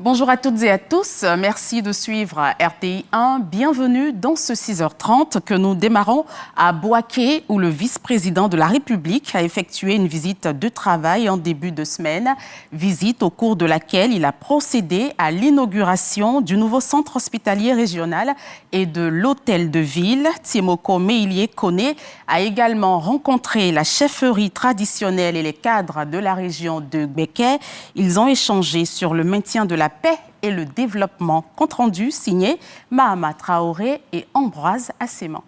Bonjour à toutes et à tous, merci de suivre RTI 1. Bienvenue dans ce 6h30 que nous démarrons à Bouaké où le vice-président de la République a effectué une visite de travail en début de semaine. Visite au cours de laquelle il a procédé à l'inauguration du nouveau centre hospitalier régional et de l'hôtel de ville. Timoko Meïlie Kone a également rencontré la chefferie traditionnelle et les cadres de la région de Gbeke. Ils ont échangé sur le maintien de la paix et le développement. Compte rendu signé Mahama Traoré et Ambroise Asséman.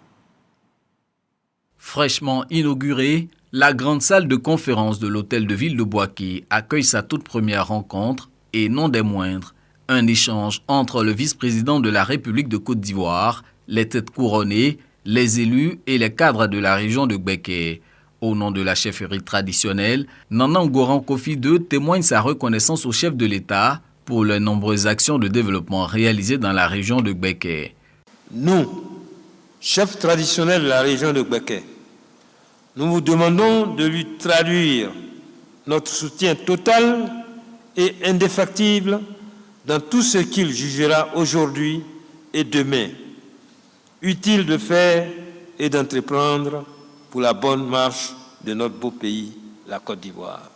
Fraîchement inaugurée, la grande salle de conférence de l'hôtel de ville de Bouaké accueille sa toute première rencontre et non des moindres, un échange entre le vice-président de la République de Côte d'Ivoire, les têtes couronnées, les élus et les cadres de la région de Gbeke. Au nom de la chefferie traditionnelle, Nana Ngoran Kofi II témoigne sa reconnaissance au chef de l'État pour les nombreuses actions de développement réalisées dans la région de Gbeke. Nous, chefs traditionnels de la région de Gbeke, nous vous demandons de lui traduire notre soutien total et indéfectible dans tout ce qu'il jugera aujourd'hui et demain utile de faire et d'entreprendre pour la bonne marche de notre beau pays, la Côte d'Ivoire.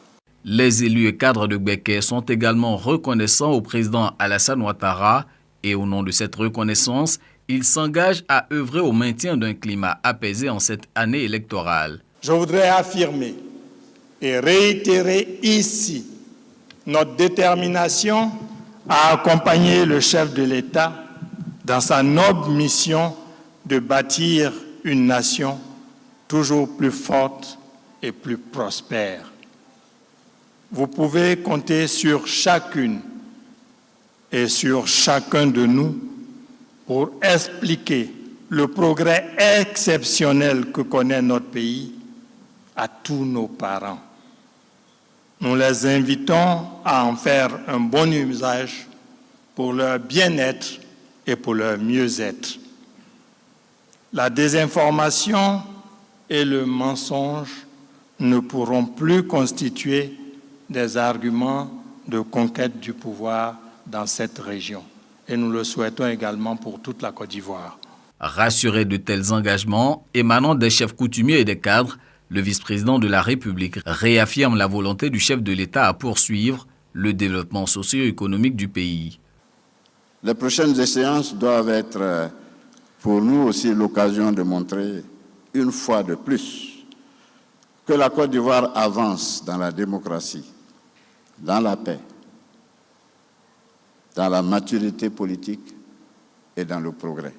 Les élus et cadres de Gbeke sont également reconnaissants au président Alassane Ouattara et au nom de cette reconnaissance, ils s'engagent à œuvrer au maintien d'un climat apaisé en cette année électorale. Je voudrais affirmer et réitérer ici notre détermination à accompagner le chef de l'État dans sa noble mission de bâtir une nation toujours plus forte et plus prospère. Vous pouvez compter sur chacune et sur chacun de nous pour expliquer le progrès exceptionnel que connaît notre pays à tous nos parents. Nous les invitons à en faire un bon usage pour leur bien-être et pour leur mieux-être. La désinformation et le mensonge ne pourront plus constituer des arguments de conquête du pouvoir dans cette région. Et nous le souhaitons également pour toute la Côte d'Ivoire. Rassuré de tels engagements émanant des chefs coutumiers et des cadres, le vice-président de la République réaffirme la volonté du chef de l'État à poursuivre le développement socio-économique du pays. Les prochaines échéances doivent être pour nous aussi l'occasion de montrer une fois de plus que la Côte d'Ivoire avance dans la démocratie, dans la paix, dans la maturité politique et dans le progrès.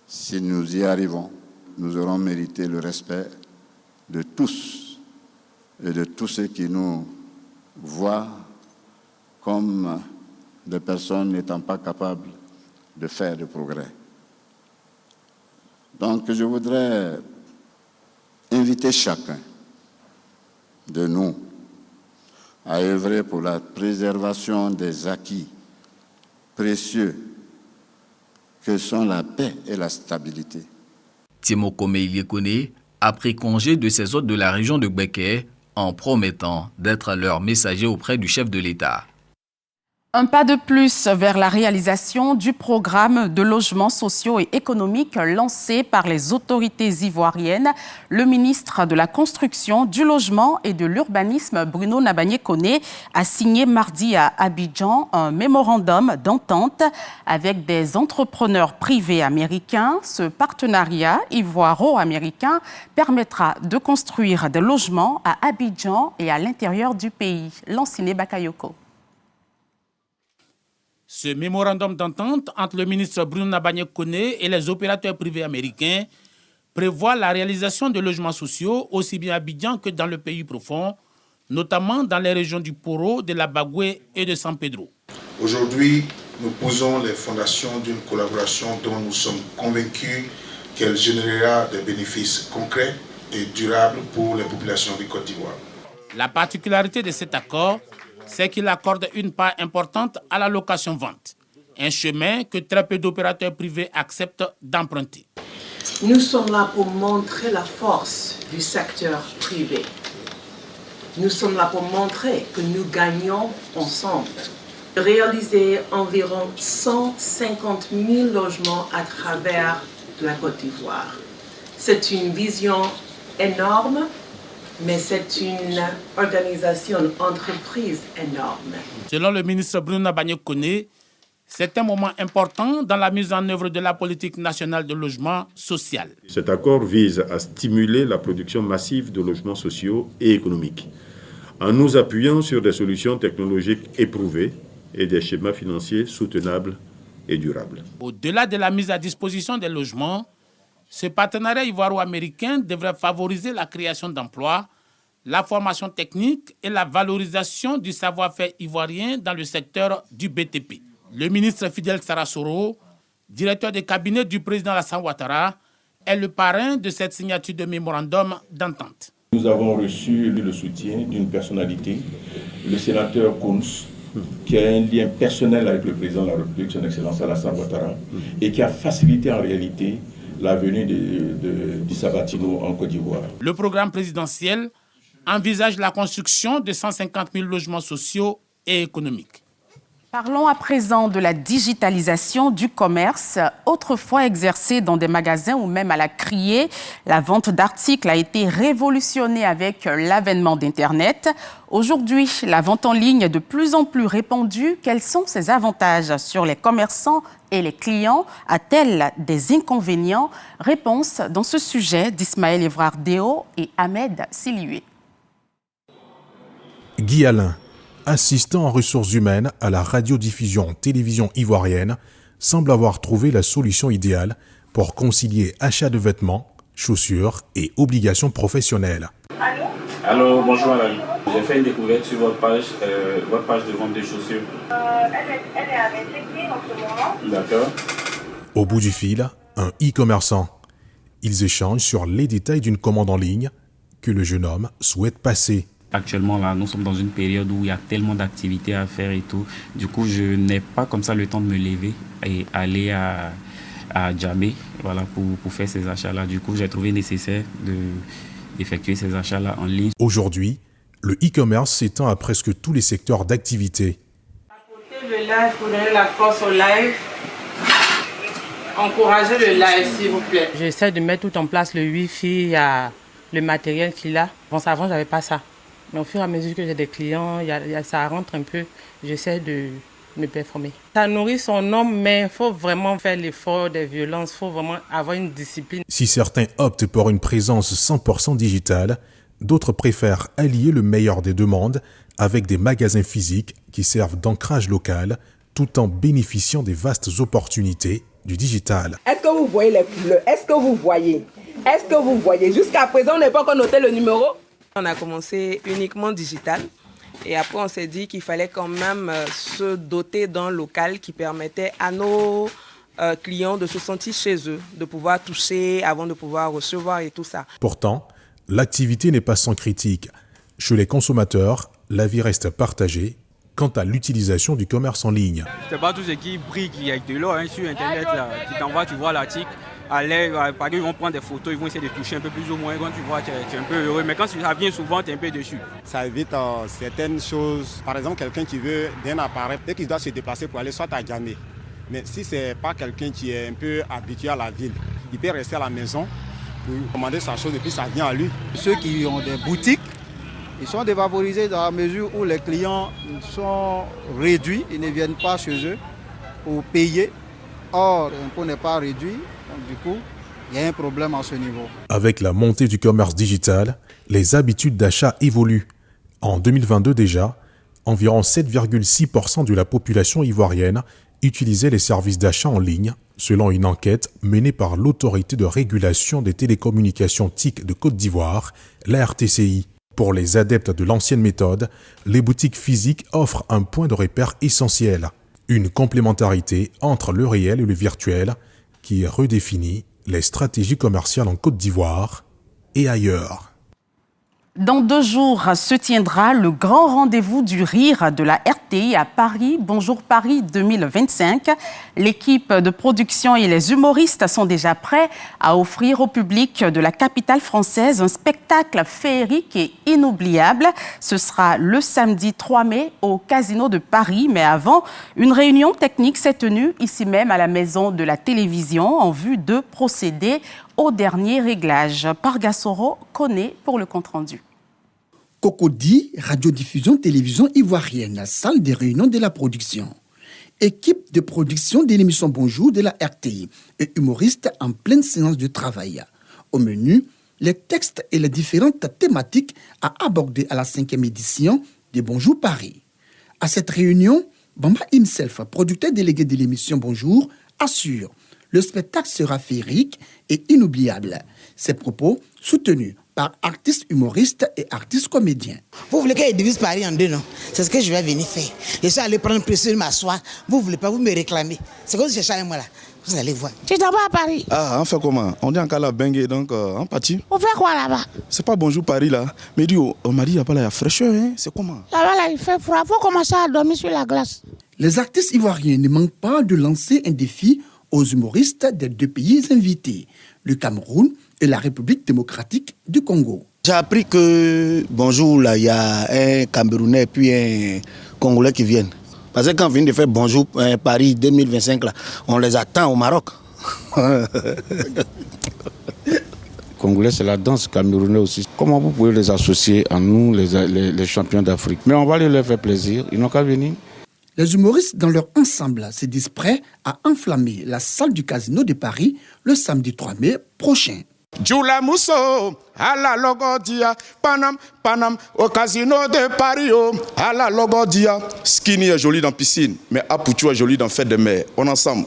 Si nous y arrivons, nous aurons mérité le respect de tous et de tous ceux qui nous voient comme des personnes n'étant pas capables de faire de progrès. Donc je voudrais inviter chacun de nous à œuvrer pour la préservation des acquis précieux que sont la paix et la stabilité. Timoko Meïlie Kone a pris congé de ses hôtes de la région de Gbeke en promettant d'être leur messager auprès du chef de l'État. Un pas de plus vers la réalisation du programme de logements sociaux et économiques lancé par les autorités ivoiriennes. Le ministre de la Construction, du Logement et de l'Urbanisme, Bruno Nabagné-Kone, a signé mardi à Abidjan un mémorandum d'entente avec des entrepreneurs privés américains. Ce partenariat ivoiro-américain permettra de construire des logements à Abidjan et à l'intérieur du pays. Lanciné Bakayoko. Ce mémorandum d'entente entre le ministre Bruno Nabagné-Kone et les opérateurs privés américains prévoit la réalisation de logements sociaux aussi bien à Abidjan que dans le pays profond, notamment dans les régions du Poro, de la Bagoué et de San Pedro. Aujourd'hui, nous posons les fondations d'une collaboration dont nous sommes convaincus qu'elle générera des bénéfices concrets et durables pour les populations de Côte d'Ivoire. La particularité de cet accord, c'est qu'il accorde une part importante à la location-vente, un chemin que très peu d'opérateurs privés acceptent d'emprunter. Nous sommes là pour montrer la force du secteur privé. Nous sommes là pour montrer que nous gagnons ensemble. réaliser environ 150 000 logements à travers la Côte d'Ivoire. C'est une vision énorme, mais c'est une organisation, une entreprise énorme. Selon le ministre Bruno Bagné-Koné, c'est un moment important dans la mise en œuvre de la politique nationale de logement social. Cet accord vise à stimuler la production massive de logements sociaux et économiques, en nous appuyant sur des solutions technologiques éprouvées et des schémas financiers soutenables et durables. Au-delà de la mise à disposition des logements, ce partenariat ivoiro-américain devrait favoriser la création d'emplois, la formation technique et la valorisation du savoir-faire ivoirien dans le secteur du BTP. Le ministre Fidel Sarasoro, directeur de cabinet du président Alassane Ouattara, est le parrain de cette signature de mémorandum d'entente. Nous avons reçu le soutien d'une personnalité, le sénateur Kouns, qui a un lien personnel avec le président de la République, son Excellence Alassane Ouattara, et qui a facilité en réalité la venue d'Issa Batino en Côte d'Ivoire. Le programme présidentiel envisage la construction de 150 000 logements sociaux et économiques. Parlons à présent de la digitalisation du commerce. Autrefois exercée dans des magasins ou même à la criée, la vente d'articles a été révolutionnée avec l'avènement d'Internet. Aujourd'hui, la vente en ligne est de plus en plus répandue. Quels sont ses avantages sur les commerçants et les clients? A-t-elle des inconvénients? Réponse dans ce sujet d'Ismaël Evrard-Déo et Ahmed Silioué. Guy Alain, assistant en ressources humaines à la radiodiffusion télévision ivoirienne, semble avoir trouvé la solution idéale pour concilier achat de vêtements, chaussures et obligations professionnelles. Allô, bonjour madame. J'ai fait une découverte sur votre page de vente de chaussures. Elle est avec les en ce moment. D'accord. Au bout du fil, un e-commerçant. Ils échangent sur les détails d'une commande en ligne que le jeune homme souhaite passer. Actuellement, là, nous sommes dans une période où il y a tellement d'activités à faire et tout. Du coup, je n'ai pas comme ça le temps de me lever et aller à Djamé, voilà, pour faire ces achats-là. Du coup, j'ai trouvé nécessaire d'effectuer ces achats-là en ligne. Aujourd'hui, le e-commerce s'étend à presque tous les secteurs d'activité. Apportez le live, pour donner la force au live. Encouragez le live, s'il vous plaît. J'essaie de mettre tout en place, le Wi-Fi, le matériel qu'il a. Avant, je n'avais pas ça. Mais au fur et à mesure que j'ai des clients, ça rentre un peu, j'essaie de me performer. Ça nourrit son homme, mais il faut vraiment faire l'effort des violences, il faut vraiment avoir une discipline. Si certains optent pour une présence 100% digitale, d'autres préfèrent allier le meilleur des deux mondes avec des magasins physiques qui servent d'ancrage local tout en bénéficiant des vastes opportunités du digital. Est-ce que vous voyez les couleurs? Est-ce que vous voyez? Jusqu'à présent, on n'a pas encore noté le numéro. On a commencé uniquement digital et après on s'est dit qu'il fallait quand même se doter d'un local qui permettait à nos clients de se sentir chez eux, de pouvoir toucher avant de pouvoir recevoir et tout ça. Pourtant, l'activité n'est pas sans critique. Chez les consommateurs, l'avis reste partagé quant à l'utilisation du commerce en ligne. C'est pas tout ce qui brille qui est de l'or sur Internet là. Tu t'envoies, tu vois l'article. Par exemple, ils vont prendre des photos, ils vont essayer de toucher un peu plus ou moins. Quand tu vois, tu es un peu heureux. Mais quand ça vient souvent, tu es un peu déçu. Ça évite certaines choses. Par exemple, quelqu'un qui veut d'un appareil, dès qu'il doit se déplacer pour aller soit à Djamé. Mais si ce n'est pas quelqu'un qui est un peu habitué à la ville, il peut rester à la maison pour commander sa chose et puis ça vient à lui. Ceux qui ont des boutiques, ils sont défavorisés dans la mesure où les clients sont réduits. Ils ne viennent pas chez eux pour payer. Or, l'impôt n'est pas réduit. Donc, du coup, il y a un problème à ce niveau. Avec la montée du commerce digital, les habitudes d'achat évoluent. En 2022 déjà, environ 7,6% de la population ivoirienne utilisait les services d'achat en ligne, selon une enquête menée par l'Autorité de régulation des télécommunications TIC de Côte d'Ivoire, la RTCI. Pour les adeptes de l'ancienne méthode, les boutiques physiques offrent un point de repère essentiel, une complémentarité entre le réel et le virtuel, qui redéfinit les stratégies commerciales en Côte d'Ivoire et ailleurs. Dans 2 jours se tiendra le grand rendez-vous du rire de la RTI à Paris. Bonjour Paris 2025. L'équipe de production et les humoristes sont déjà prêts à offrir au public de la capitale française un spectacle féerique et inoubliable. Ce sera le samedi 3 mai au Casino de Paris. Mais avant, une réunion technique s'est tenue ici même à la Maison de la Télévision en vue de procéder au dernier réglage. Pargassoro connaît pour le compte-rendu. Cocody, radiodiffusion télévision ivoirienne, la salle des réunions de la production. Équipe de production de l'émission Bonjour de la RTI et humoristes en pleine séance de travail. Au menu, les textes et les différentes thématiques à aborder à la 5e édition de Bonjour Paris. À cette réunion, Bamba himself, producteur délégué de l'émission Bonjour, assure le spectacle sera féerique et inoubliable. Ces propos soutenus par artistes humoristes et artistes comédiens. Vous voulez que je divise Paris en 2, non? C'est ce que je vais venir faire. Je suis allé prendre précieux m'asseoir. Vous ne voulez pas, vous me réclamez. C'est comme si je cherchais moi là. Vous allez voir. Tu t'en vas à Paris? Ah, on fait comment? On est en Calabengue, donc on partit. On fait quoi là-bas? C'est pas Bonjour Paris là. Mais dis, on m'a dit, il n'y a pas la fraîcheur, hein? C'est comment? Là-bas, là, il fait froid. Il faut commencer à dormir sur la glace. Les artistes ivoiriens ne manquent pas de lancer un défi aux humoristes des 2 pays invités, le Cameroun et la République démocratique du Congo. J'ai appris que, bonjour, là, il y a un Camerounais puis un Congolais qui viennent. Parce que quand on vient de faire Bonjour Paris 2025, là, on les attend au Maroc. Congolais, c'est la danse, camerounais aussi. Comment vous pouvez les associer à nous, les champions d'Afrique? Mais on va leur faire plaisir, ils n'ont qu'à venir. Les humoristes dans leur ensemble se disent prêts à enflammer la salle du Casino de Paris le samedi 3 mai prochain. Jula Mousso, à la Logodia, Panam, au Casino de Paris, à la Logodia. Skinny est joli dans piscine, mais Apoutou est joli dans fête de mer. On est ensemble.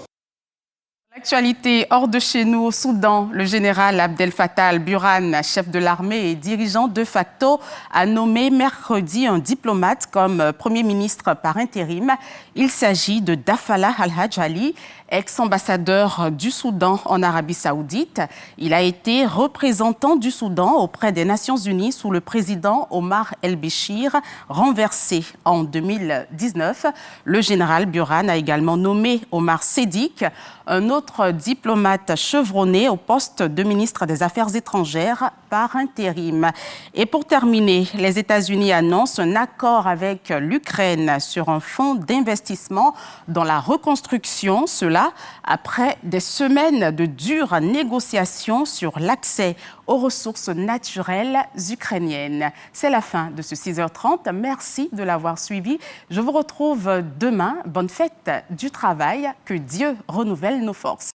L'actualité hors de chez nous au Soudan, le général Abdel Fattah al-Burhan, chef de l'armée et dirigeant de facto, a nommé mercredi un diplomate comme Premier ministre par intérim. Il s'agit de Dafala al-Hajj Ali, ex-ambassadeur du Soudan en Arabie Saoudite. Il a été représentant du Soudan auprès des Nations Unies sous le président Omar el-Béchir, renversé en 2019. Le général Burhan a également nommé Omar Sédik, un autre diplomate chevronné au poste de ministre des Affaires étrangères par intérim. Et pour terminer, les États-Unis annoncent un accord avec l'Ukraine sur un fonds d'investissement dans la reconstruction. Cela après des semaines de dures négociations sur l'accès aux ressources naturelles ukrainiennes. C'est la fin de ce 6h30. Merci de l'avoir suivi. Je vous retrouve demain. Bonne fête du travail. Que Dieu renouvelle nos forces.